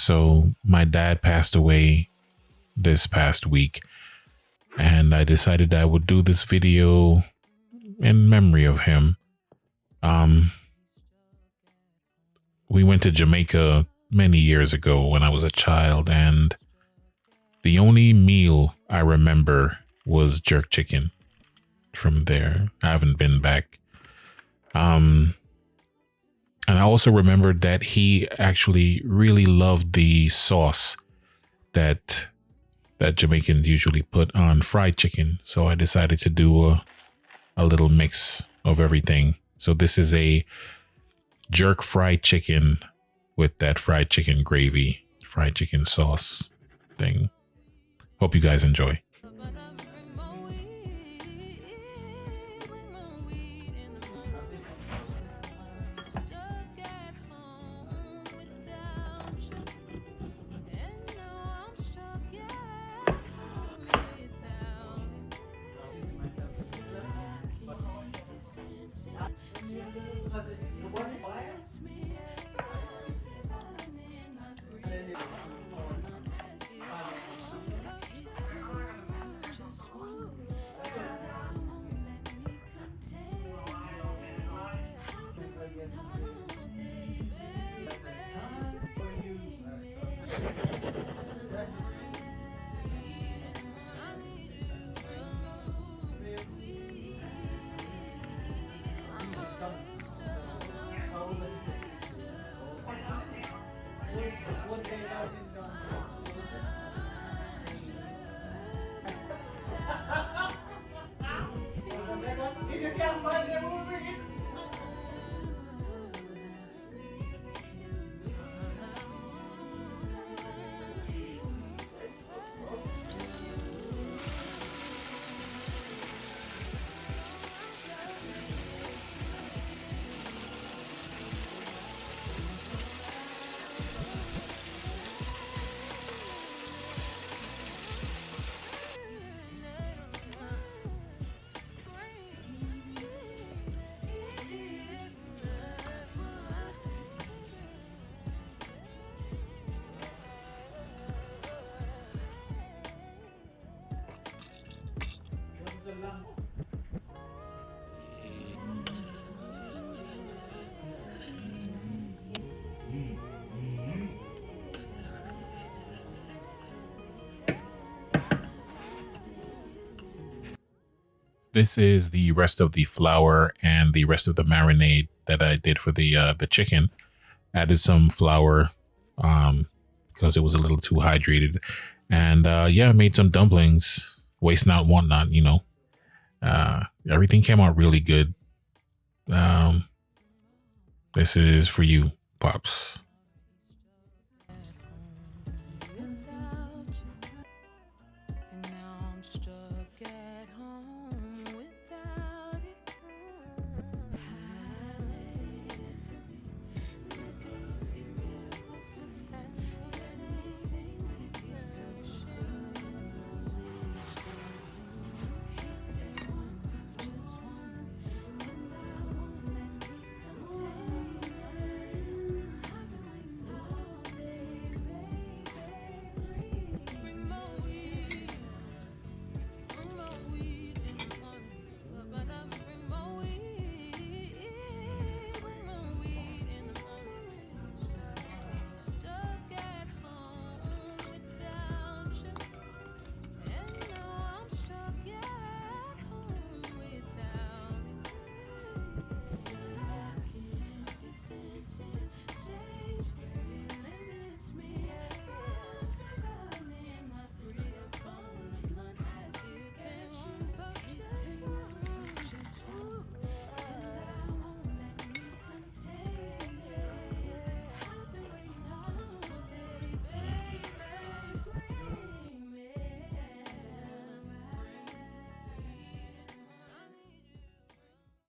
So my dad passed away this past week, and I decided I would do this video in memory of him. We went to Jamaica many years ago when I was a child, and the only meal I remember was jerk chicken from there. I haven't been back. And I also remembered that he actually really loved the sauce that Jamaicans usually put on fried chicken. So I decided to do a little mix of everything. So this is a jerk fried chicken with that fried chicken gravy, fried chicken sauce thing. Hope you guys enjoy. This is the rest of the flour and the rest of the marinade that I did for the chicken. Added some flour because it was a little too hydrated. And yeah, made some dumplings. Waste not, want not, you know. Everything came out really good. This is for you, Pops.